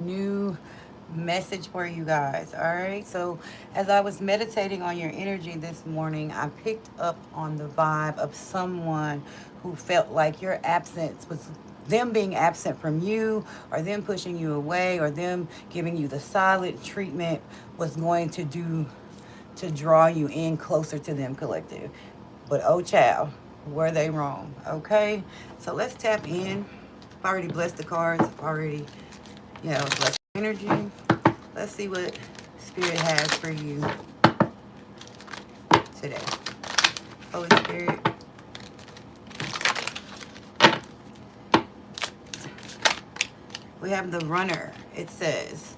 new message for you guys. All right. So, as I was meditating on your energy this morning, I picked up on the vibe of someone who felt like your absence was them being absent from you, or them pushing you away, or them giving you the silent treatment was going to do to draw you in closer to them, collective. But oh, child, were they wrong? Okay. So, let's tap in. I've already blessed the cards. I've already, blessed energy. Let's see what Spirit has for you today. Holy Spirit, we have the runner. It says,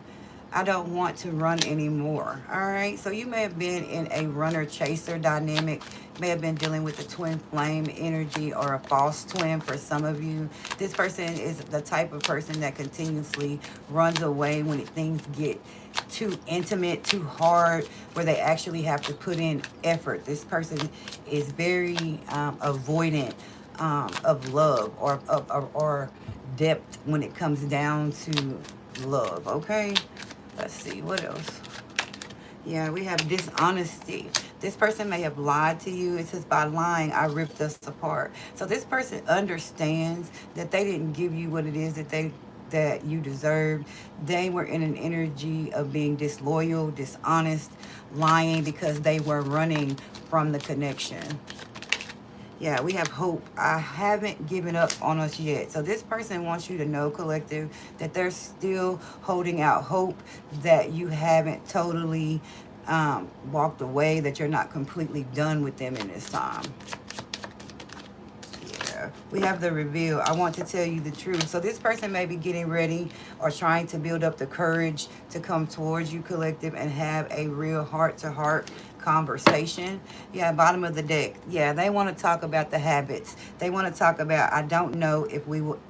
I don't want to run anymore. All right. So you may have been in a runner chaser dynamic, may have been dealing with the twin flame energy or a false twin for some of you. This person is the type of person that continuously runs away when things get too intimate, too hard, where they actually have to put in effort. This person is very avoidant of love or depth when it comes down to love. Okay. Let's see, what else? Yeah, we have dishonesty. This person may have lied to you. It says, by lying, I ripped us apart. So this person understands that they didn't give you what it is that you deserved. They were in an energy of being disloyal, dishonest, lying because they were running from the connection. Yeah, we have hope. I haven't given up on us yet. So this person wants you to know, collective, that they're still holding out hope, that you haven't totally walked away, that you're not completely done with them in this time. Yeah, we have the reveal. I want to tell you the truth. So this person may be getting ready or trying to build up the courage to come towards you, collective, and have a real heart-to-heart conversation. Yeah, bottom of the deck. Yeah, they want to talk about the habits. They want to talk about, I don't know if we will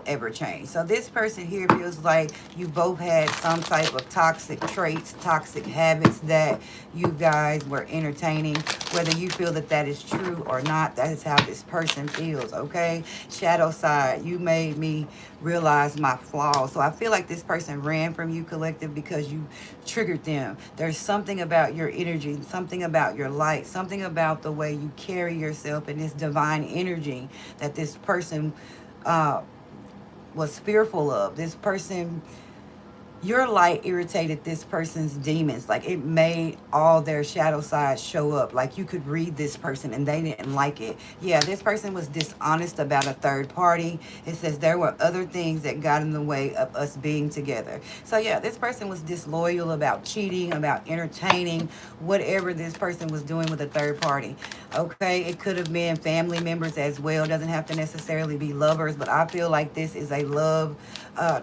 ever change. So this person here feels like you both had some type of toxic traits, toxic habits that you guys were entertaining. Whether you feel that that is true or not, that is how this person feels. Okay, shadow side, you made me realize my flaws. So I feel like this person ran from you, collective, because you triggered them. There's something about your energy, something about your light, something about the way you carry yourself in this divine energy that this person uh, was fearful of. This person, your light irritated this person's demons. Like, it made all their shadow sides show up. Like, you could read this person and they didn't like it. Yeah, this person was dishonest about a third party. It says there were other things that got in the way of us being together. So yeah, this person was disloyal about cheating, about entertaining whatever this person was doing with a third party. Okay, it could have been family members as well. Doesn't have to necessarily be lovers, but I feel like this is a love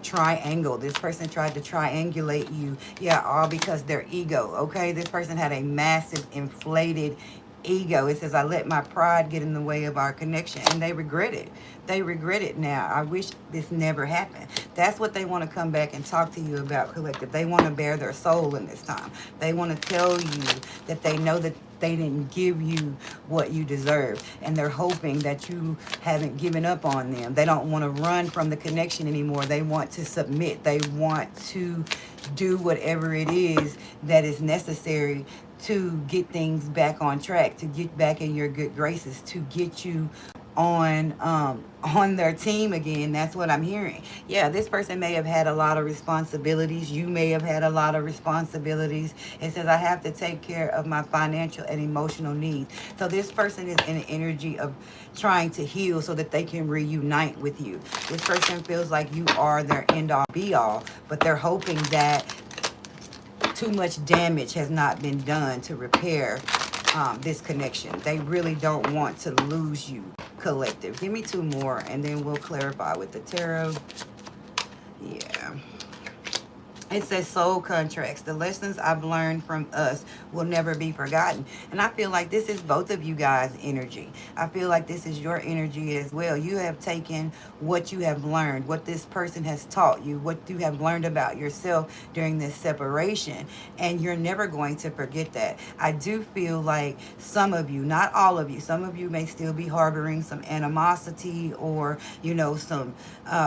triangle. This person tried to triangulate you. Yeah, all because their ego. Okay, this person had a massive inflated ego. It says, I let my pride get in the way of our connection, and they regret it. They regret it now. I wish this never happened. That's what they want to come back and talk to you about, collective. They want to bear their soul in this time. They want to tell you that they know that they didn't give you what you deserve, and they're hoping that you haven't given up on them. They don't want to run from the connection anymore. They want to submit. They want to do whatever it is that is necessary to get things back on track, to get back in your good graces, to get you on their team again. That's what I'm hearing. Yeah, this person may have had a lot of responsibilities. You may have had a lot of responsibilities. It says, I have to take care of my financial and emotional needs. So this person is in an energy of trying to heal so that they can reunite with you. This person feels like you are their end all be all, but they're hoping that too much damage has not been done to repair this connection. They really don't want to lose you, collective. Give me two more and then we'll clarify with the tarot. Yeah. It says soul contracts. The lessons I've learned from us will never be forgotten. And I feel like this is both of you guys' energy. I feel like this is your energy as well. You have taken what you have learned, what this person has taught you, what you have learned about yourself during this separation. And you're never going to forget that. I do feel like some of you, not all of you, some of you may still be harboring some animosity or, some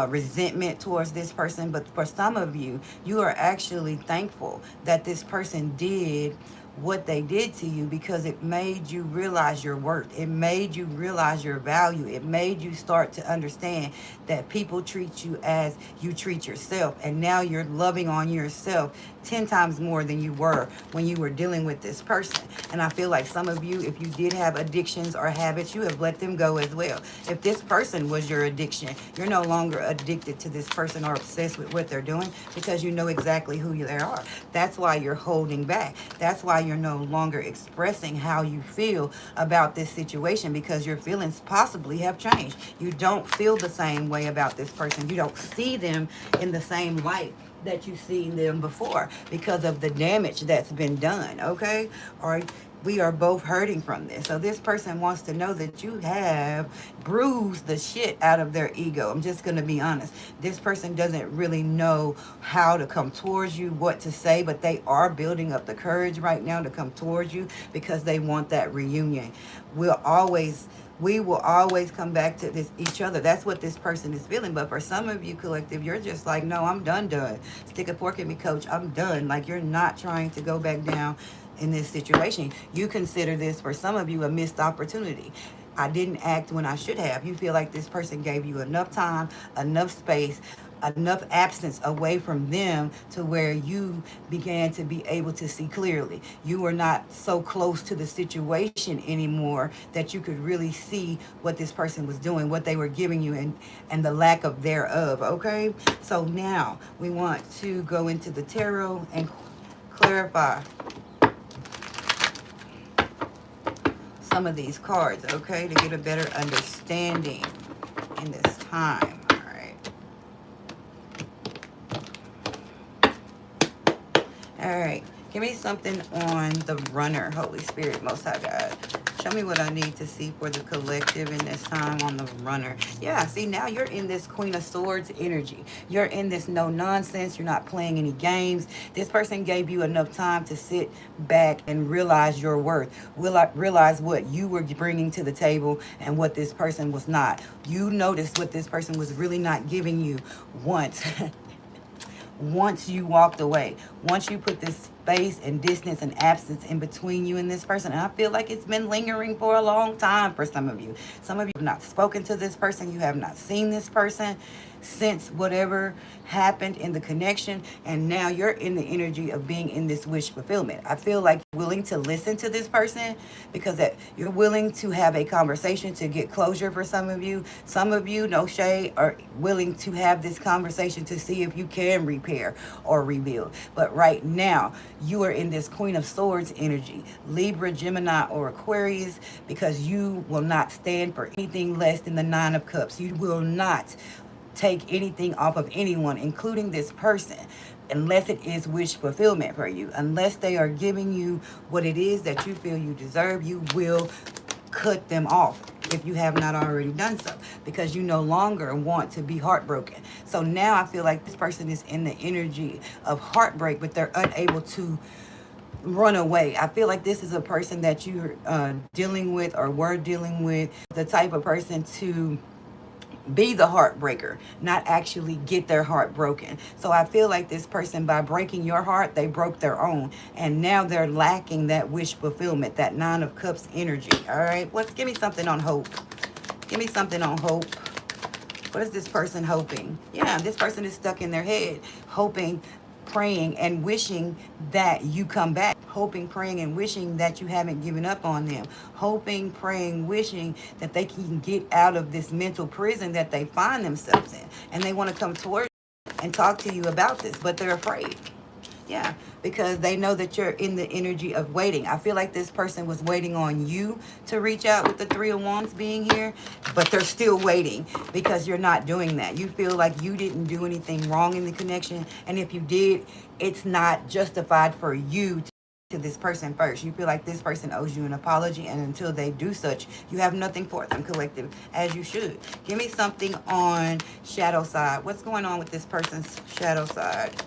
resentment towards this person. But for some of you, you are actually thankful that this person did what they did to you, because it made you realize your worth. It made you realize your value. It made you start to understand that people treat you as you treat yourself. And now you're loving on yourself 10 times more than you were when you were dealing with this person. And I feel like some of you, if you did have addictions or habits, you have let them go as well. If this person was your addiction, you're no longer addicted to this person or obsessed with what they're doing, because you know exactly who they are. That's why you're holding back. That's why you're no longer expressing how you feel about this situation, because your feelings possibly have changed. You don't feel the same way about this person. You don't see them in the same light that you've seen them before, because of the damage that's been done, okay? Or we are both hurting from this. So this person wants to know that you have bruised the shit out of their ego. I'm just going to be honest. This person doesn't really know how to come towards you, what to say, but they are building up the courage right now to come towards you, because they want that reunion. We will always come back to this each other. That's what this person is feeling. But for some of you, collective, you're just like, no, I'm done. Stick a fork in me, coach. I'm done. Like, you're not trying to go back down in this situation. You consider this, for some of you, a missed opportunity. I didn't act when I should have. You feel like this person gave you enough time, enough space, enough absence away from them to where you began to be able to see clearly. You were not so close to the situation anymore that you could really see what this person was doing, what they were giving you, and the lack of thereof, okay? So now we want to go into the tarot and clarify some of these cards, okay, to get a better understanding in this time. All right, give me something on the runner, Holy Spirit, Most High God. Show me what I need to see for the collective in this time on the runner. Yeah, see, now you're in this Queen of Swords energy. You're in this no nonsense. You're not playing any games. This person gave you enough time to sit back and realize your worth. Realize what you were bringing to the table and what this person was not. You noticed what this person was really not giving you once. Once you walked away, once you put this space and distance and absence in between you and this person. And I feel like it's been lingering for a long time for some of you. Some of you have not spoken to this person. You have not seen this person since whatever happened in the connection, and now you're in the energy of being in this wish fulfillment. I feel like you're willing to listen to this person, because that you're willing to have a conversation to get closure. For some of you, no shade, are willing to have this conversation to see if you can repair or rebuild. But right now you are in this Queen of Swords energy, Libra, Gemini, or Aquarius, because you will not stand for anything less than the Nine of Cups. You will not take anything off of anyone, including this person, unless it is wish fulfillment for you. Unless they are giving you what it is that you feel you deserve, you will cut them off if you have not already done so, because you no longer want to be heartbroken. So now I feel like this person is in the energy of heartbreak, but they're unable to run away. I feel like this is a person that you're dealing with, or were dealing with, the type of person to be the heartbreaker, not actually get their heart broken. So I feel like this person, by breaking your heart, they broke their own, and now they're lacking that wish fulfillment, that Nine of Cups energy. All right, give me something on hope. Give me something on hope. What is this person hoping? Yeah, this person is stuck in their head, hoping, praying, and wishing that you come back. Hoping, praying, and wishing that you haven't given up on them. Hoping, praying, wishing that they can get out of this mental prison that they find themselves in. And they want to come towards you and talk to you about this, but they're afraid. Yeah, because they know that you're in the energy of waiting. I feel like this person was waiting on you to reach out with the Three of Wands being here, but they're still waiting because you're not doing that. You feel like you didn't do anything wrong in the connection, and if you did, it's not justified for you to this person first. You feel like this person owes you an apology, and until they do such, you have nothing for them, collective, as you should. Give me something on shadow side. What's going on with this person's shadow side?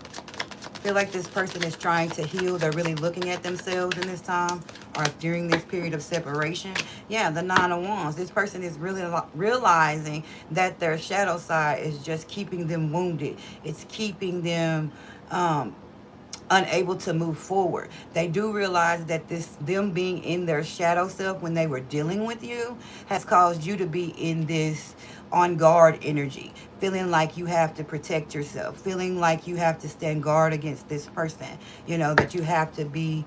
Feel like this person is trying to heal. They're really looking at themselves in this time or during this period of separation. Yeah, the Nine of Wands. This person is really realizing that their shadow side is just keeping them wounded. It's keeping them unable to move forward. They do realize that them being in their shadow self when they were dealing with you has caused you to be in this on guard energy, feeling like you have to protect yourself, feeling like you have to stand guard against this person, you know, that you have to be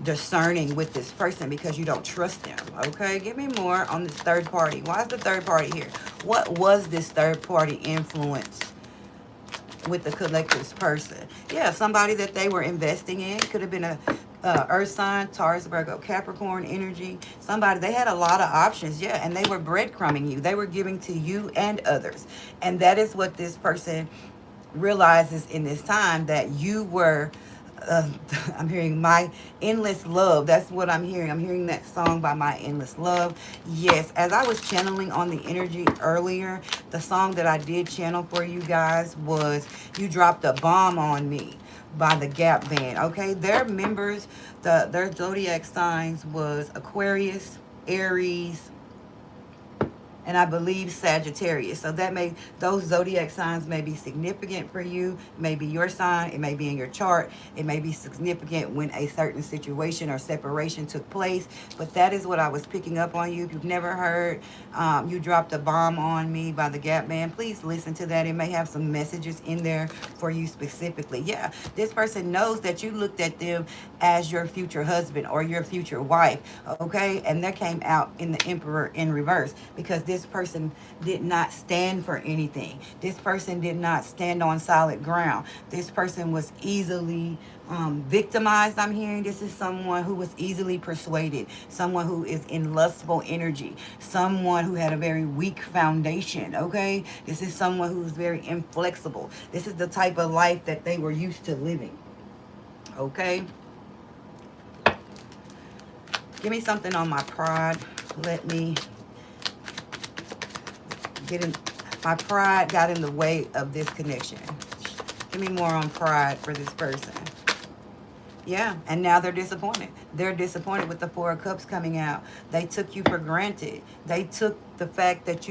discerning with this person because you don't trust them. Okay, give me more on this third party. Why is the third party here? What was this third party influence with the collective's person? Yeah, somebody that they were investing in. Could have been a earth sign, Taurus, Virgo, Capricorn energy. Somebody, they had a lot of options, yeah, and they were breadcrumbing you. They were giving to you and others. And that is what this person realizes in this time, that you were I'm hearing My Endless Love. That's what I'm hearing. I'm hearing that song by My Endless Love. Yes, as I was channeling on the energy earlier, the song that I did channel for you guys was You Dropped a Bomb on Me by the Gap Band. Okay, their members, their zodiac signs was Aquarius, Aries, and I believe Sagittarius. So those zodiac signs may be significant for you. It may be your sign. It may be in your chart. It may be significant when a certain situation or separation took place. But that is what I was picking up on you. If you've never heard You Dropped a Bomb on Me by the Gap Band, please listen to that. It may have some messages in there for you specifically. Yeah, this person knows that you looked at them as your future husband or your future wife, okay? And that came out in the Emperor in reverse, because this person did not stand for anything. This person did not stand on solid ground. This person was easily victimized. I'm hearing this is someone who was easily persuaded, someone who is in lustful energy, someone who had a very weak foundation, okay? This is someone who's very inflexible. This is the type of life that they were used to living, okay? Give me something on my pride. Let me get in. My pride got in the way of this connection. Give me more on pride for this person. Yeah, and now they're disappointed. They're disappointed with the Four of Cups coming out. They took you for granted. They took the fact that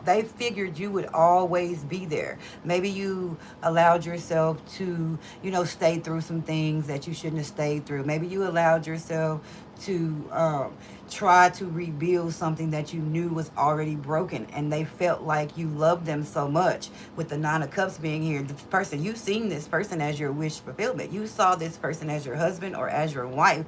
they figured you would always be there. Maybe you allowed yourself to, stay through some things that you shouldn't have stayed through. Maybe you allowed yourself to try to rebuild something that you knew was already broken, and they felt like you loved them so much. With the Nine of Cups being here, the person, you've seen this person as your wish fulfillment. You saw this person as your husband or as your wife,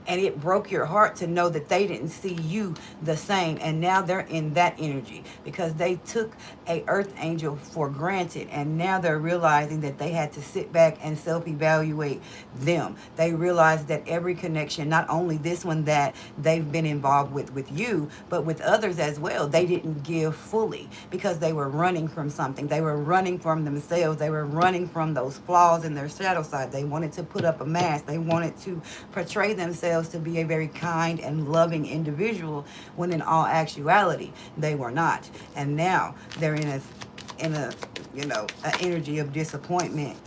and it broke your heart to know that they didn't see you the same. And now they're in that energy because they took a earth angel for granted, and now they're realizing that they had to sit back and self-evaluate them. They realized that every connection, not only this one that they've been involved with you, but with others as well, they didn't give fully because they were running from something. They were running from themselves. They were running from those flaws in their shadow side. They wanted to put up a mask. They wanted to portray themselves to be a very kind and loving individual, when in all actuality they were not. And now they're in a an energy of disappointment.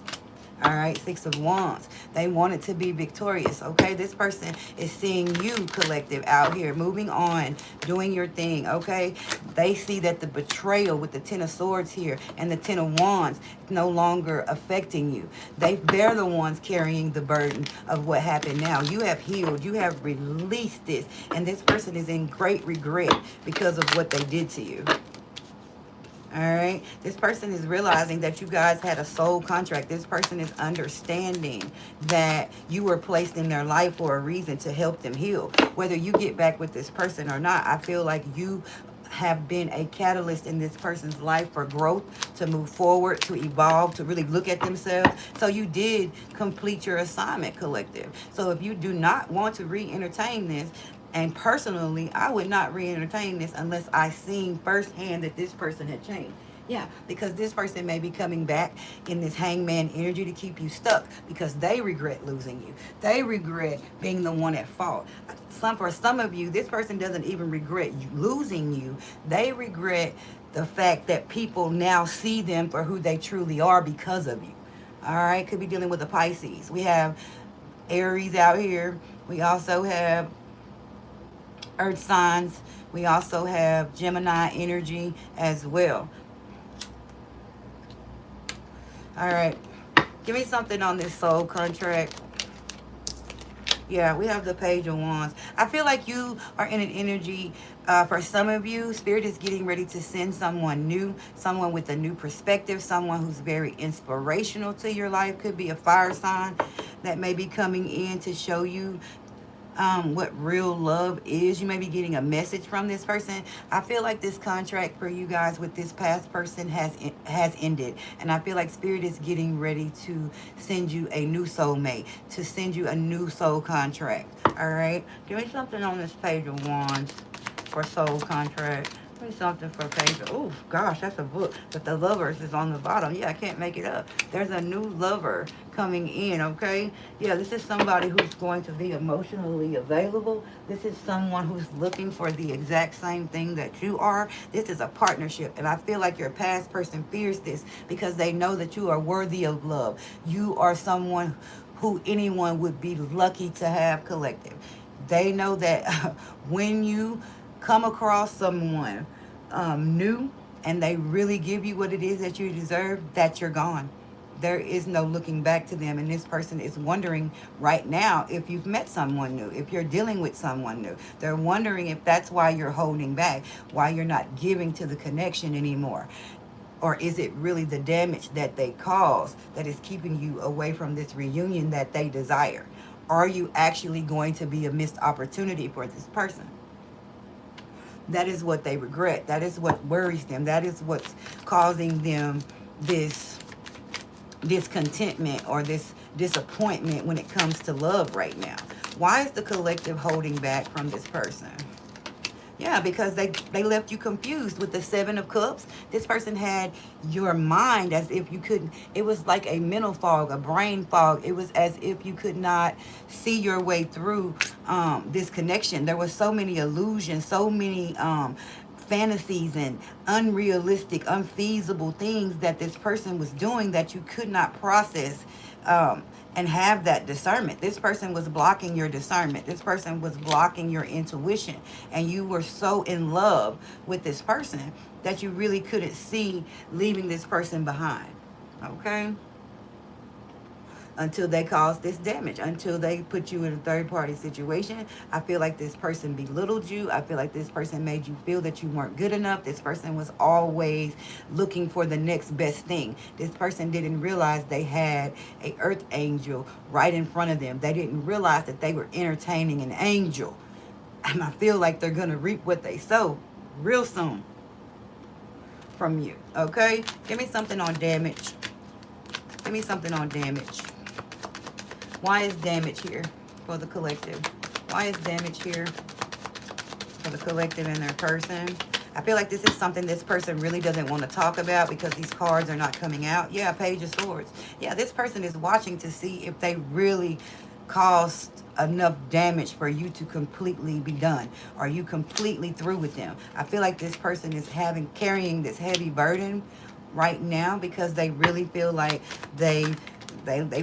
All right, Six of Wands. They wanted to be victorious, okay? This person is seeing you, collective, out here, moving on, doing your thing, okay? They see that the betrayal with the Ten of Swords here and the Ten of Wands is no longer affecting you. They're the ones carrying the burden of what happened now. You have healed. You have released this. And this person is in great regret because of what they did to you. All right, this person is realizing that you guys had a soul contract. This person is understanding that you were placed in their life for a reason, to help them heal. Whether you get back with this person or not, I feel like you have been a catalyst in this person's life for growth, to move forward, to evolve, to really look at themselves. So you did complete your assignment, collective. So if you do not want to re-entertain this, and personally, I would not re-entertain this unless I seen firsthand that this person had changed. Yeah, because this person may be coming back in this hangman energy to keep you stuck because they regret losing you. They regret being the one at fault. For some of you, this person doesn't even regret you losing you. They regret the fact that people now see them for who they truly are because of you. All right, could be dealing with a Pisces. We have Aries out here. We also have earth signs. We also have Gemini energy as well. All right, give me something on this soul contract. Yeah, we have the Page of Wands. I feel like you are in an energy, for some of you, Spirit is getting ready to send someone new, someone with a new perspective, someone who's very inspirational to your life. Could be a fire sign that may be coming in to show you what real love is. You may be getting a message from this person. I feel like this contract for you guys with this past person has ended, and I feel like Spirit is getting ready to send you a new soulmate, to send you a new soul contract. All right, give me something on this Page of Wands for soul contract. Give me something for Page of, oh gosh, that's a book, but the Lovers is on the bottom. Yeah, I can't make it up. There's a new lover coming in, okay? Yeah, this is somebody who's going to be emotionally available. This is someone who's looking for the exact same thing that you are. This is a partnership, and I feel like your past person fears this because they know that you are worthy of love. You are someone who anyone would be lucky to have, collective. They know that when you come across someone new and they really give you what it is that you deserve, that you're gone. There is no looking back to them, and this person is wondering right now if you've met someone new, if you're dealing with someone new. They're wondering if that's why you're holding back, why you're not giving to the connection anymore. Or is it really the damage that they caused that is keeping you away from this reunion that they desire? Are you actually going to be a missed opportunity for this person? That is what they regret. That is what worries them. That is what's causing them this discontentment or this disappointment when it comes to love right now. Why is the collective holding back from this person? Yeah, because they left you confused with the Seven of Cups. This person had your mind as if you couldn't. It was like a mental fog, a brain fog. It was as if you could not see your way through this connection. There was so many illusions, so many fantasies and unrealistic, unfeasible things that this person was doing that you could not process and have that discernment. This person was blocking your discernment. This person was blocking your intuition. And you were so in love with this person that you really couldn't see leaving this person behind. Okay? Until they cause this damage, until they put you in a third-party situation. I feel like this person belittled you. I feel like this person made you feel that you weren't good enough. This person was always looking for the next best thing. This person didn't realize they had an earth angel right in front of them. They didn't realize that they were entertaining an angel. And I feel like they're going to reap what they sow real soon from you. Okay? Give me something on damage. Give me something on damage. Why is damage here for the collective? Why is damage here for the collective and their person? I feel like this is something this person really doesn't want to talk about because these cards are not coming out. Yeah, Page of Swords. Yeah, this person is watching to see if they really caused enough damage for you to completely be done. Are you completely through with them? I feel like this person is carrying this heavy burden right now because they really feel like they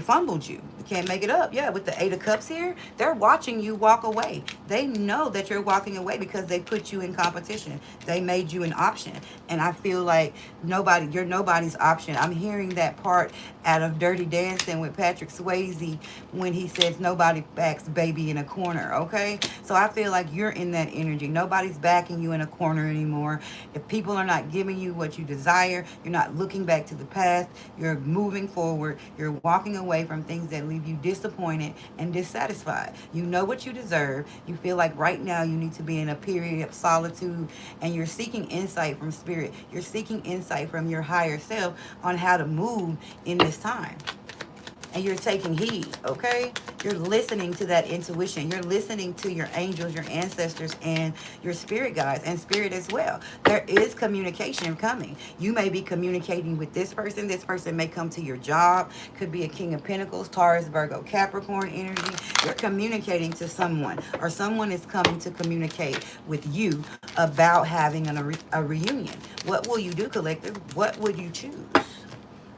fumbled you. You can't make it up. Yeah, with the Eight of Cups here, they're watching you walk away. They know that you're walking away because they put you in competition. They made you an option. And I feel like you're nobody's option. I'm hearing that part out of Dirty Dancing with Patrick Swayze when he says nobody backs baby in a corner, okay? So I feel like you're in that energy. Nobody's backing you in a corner anymore. If people are not giving you what you desire, you're not looking back to the past, you're moving forward, you're walking away from things that leave you disappointed and dissatisfied. You know what you deserve. You feel like right now you need to be in a period of solitude, and you're seeking insight from spirit. You're seeking insight from your higher self on how to move in this time, and you're taking heed, okay? You're listening to that intuition. You're listening to your angels, your ancestors, and your spirit guides, and spirit as well. There is communication coming. You may be communicating with this person. This person may come to your job. Could be a King of Pentacles, Taurus, Virgo, Capricorn energy. You're communicating to someone, or someone is coming to communicate with you about having a reunion. What will you do, collective? What would you choose?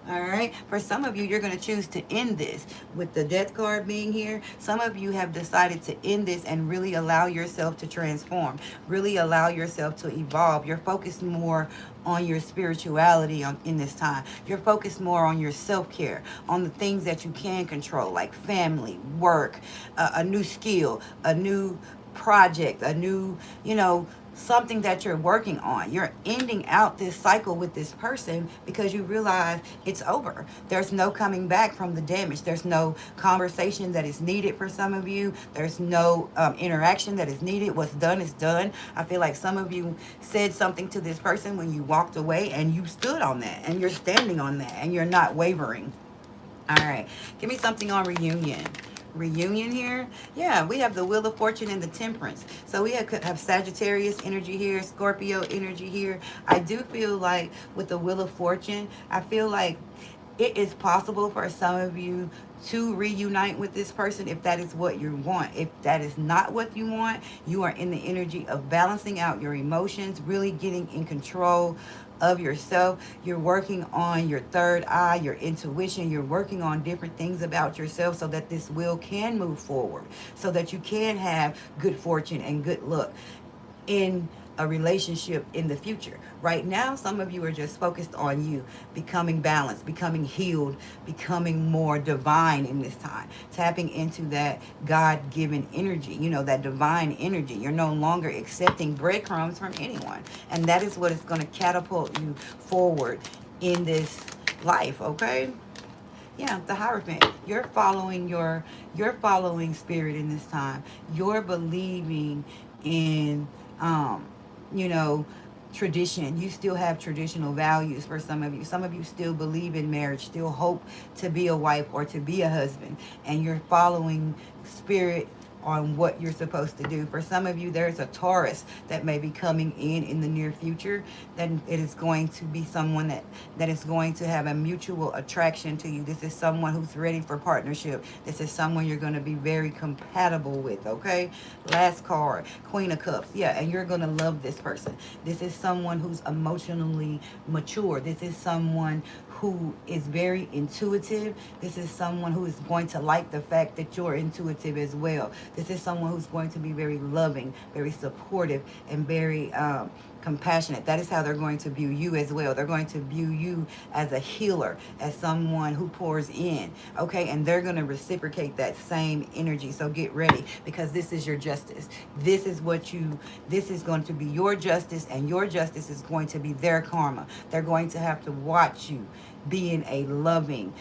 All right. For some of you, you're going to choose to end this with the death card being here. Some of you have decided to end this and really allow yourself to transform, really allow yourself to evolve. You're focused more on your spirituality in this time. You're focused more on your self-care, on the things that you can control, like family, work, a new skill, a new project, a new, something that you're working on. You're ending out this cycle with this person because you realize it's over. There's no coming back from the damage. There's no conversation that is needed for some of you. There's no interaction that is needed. What's done is done. I feel like some of you said something to this person when you walked away, and you stood on that, and you're standing on that, and you're not wavering. All right. Give me something on reunion. Reunion here. Yeah, we have the Wheel of Fortune and the Temperance. So we have Sagittarius energy here, Scorpio energy here. I do feel like with the Wheel of Fortune, I feel like it is possible for some of you to reunite with this person if that is what you want. If that is not what you want, you are in the energy of balancing out your emotions, really getting in control of yourself. You're working on your third eye, your intuition. You're working on different things about yourself so that this wheel can move forward, so that you can have good fortune and good luck in a relationship in the future. Right now, some of you are just focused on you becoming balanced, becoming healed, becoming more divine in this time, tapping into that God-given energy, that divine energy. You're no longer accepting breadcrumbs from anyone, and that is what is going to catapult you forward in this life, okay? Yeah, the Hierophant. You're following spirit in this time. You're believing in tradition. You still have traditional values for some of you. Some of you still believe in marriage, still hope to be a wife or to be a husband, and you're following spirit on what you're supposed to do. For some of you, there's a Taurus that may be coming in the near future. Then it is going to be someone that is going to have a mutual attraction to you. This is someone who's ready for partnership. This is someone you're going to be very compatible with, okay? Last card, Queen of Cups. Yeah, and you're going to love this person. This is someone who's emotionally mature. This is someone who is very intuitive. This is someone who is going to like the fact that you're intuitive as well. This is someone who's going to be very loving, very supportive, and very compassionate. That is how they're going to view you as well. They're going to view you as a healer, as someone who pours in, okay? And they're going to reciprocate that same energy. So get ready, because this is your justice. This is going to be your justice, and your justice is going to be their karma. They're going to have to watch you being a loving,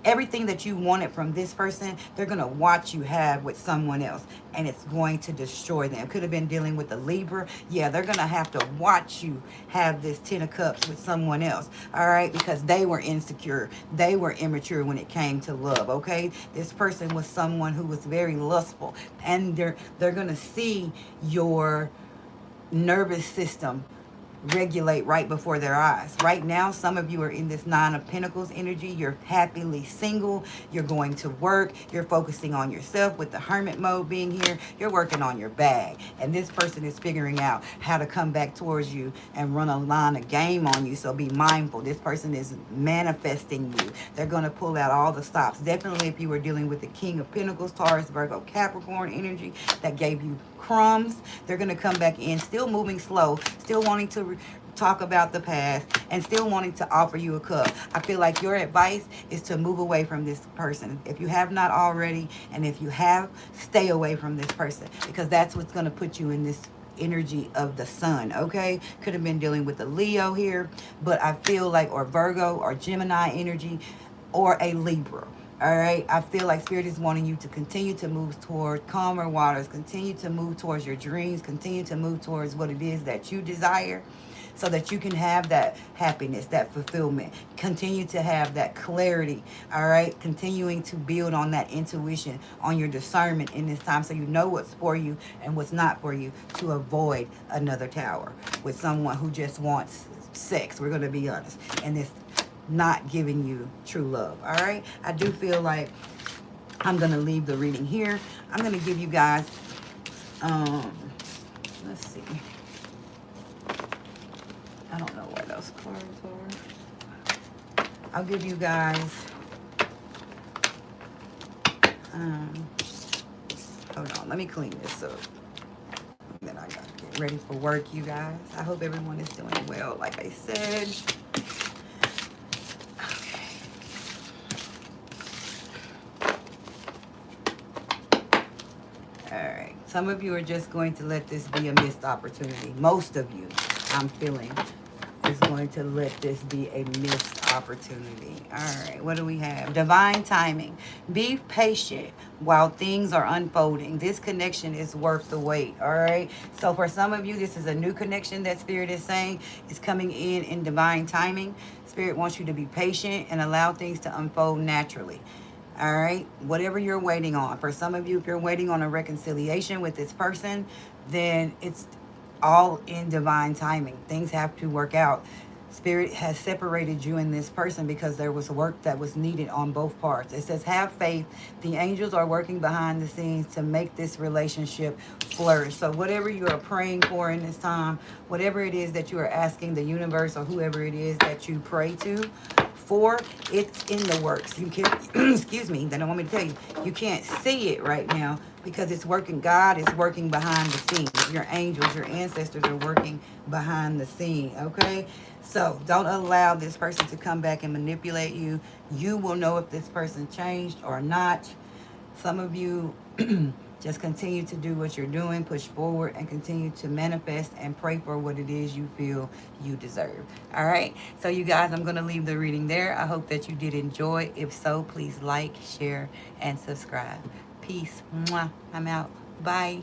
everything that you wanted from this person, they're going to watch you have with someone else, and it's going to destroy them. Could have been dealing with a Libra. Yeah, they're going to have to watch you have this 10 of Cups with someone else, all right? Because they were insecure. They were immature when it came to love, okay? This person was someone who was very lustful, and they're going to see your nervous system regulate right before their eyes. Right now, some of you are in this Nine of Pentacles energy. You're happily single. You're going to work. You're focusing on yourself with the Hermit mode being here. You're working on your bag. And this person is figuring out how to come back towards you and run a line of game on you. So be mindful. This person is manifesting you. They're going to pull out all the stops. Definitely if you were dealing with the King of Pentacles, Taurus, Virgo, Capricorn energy that gave you crumbs, they're going to come back in, still moving slow, still wanting to talk about the past, and still wanting to offer you a cup. I feel like your advice is to move away from this person. If you have not already, and if you have, stay away from this person, because that's what's going to put you in this energy of the sun, okay? Could have been dealing with the Leo here, but I feel like, or Virgo or Gemini energy, or a Libra. All right, I feel like Spirit is wanting you to continue to move toward calmer waters, continue to move towards your dreams, continue to move towards what it is that you desire, so that you can have that happiness, that fulfillment, continue to have that clarity. All right, continuing to build on that intuition, on your discernment in this time, so you know what's for you and what's not for you, to avoid another tower with someone who just wants sex. We're going to be honest, and this not giving you true love. All right, I do feel like I'm going to leave the reading here. I'm going to give you guys let's see, I don't know where those cards are. I'll give you guys hold on, let me clean this up, and then I gotta get ready for work, you guys. I hope everyone is doing well, like I said. Alright, some of you are just going to let this be a missed opportunity. Most of you, I'm feeling, is going to let this be a missed opportunity. Alright, what do we have? Divine timing. Be patient while things are unfolding. This connection is worth the wait. Alright, so for some of you, this is a new connection that Spirit is saying is coming in divine timing. Spirit wants you to be patient and allow things to unfold naturally. All right, whatever you're waiting on. For some of you, if you're waiting on a reconciliation with this person, then it's all in divine timing. Things have to work out. Spirit has separated you and this person because there was work that was needed on both parts. It says, have faith. The angels are working behind the scenes to make this relationship flourish. So whatever you are praying for in this time, whatever it is that you are asking the universe or whoever it is that you pray to for, it's in the works. You can excuse me, they don't want me to tell you, you can't see it right now because it's working. God is working behind the scenes. Your angels, your ancestors are working behind the scene. Okay, so don't allow this person to come back and manipulate you. You will know if this person changed or not. Some of you just continue to do what you're doing, push forward, and continue to manifest and pray for what it is you feel you deserve. All right, so you guys, I'm going to leave the reading there. I hope that you did enjoy. If so, please like, share, and subscribe. Peace. Mwah. I'm out. Bye.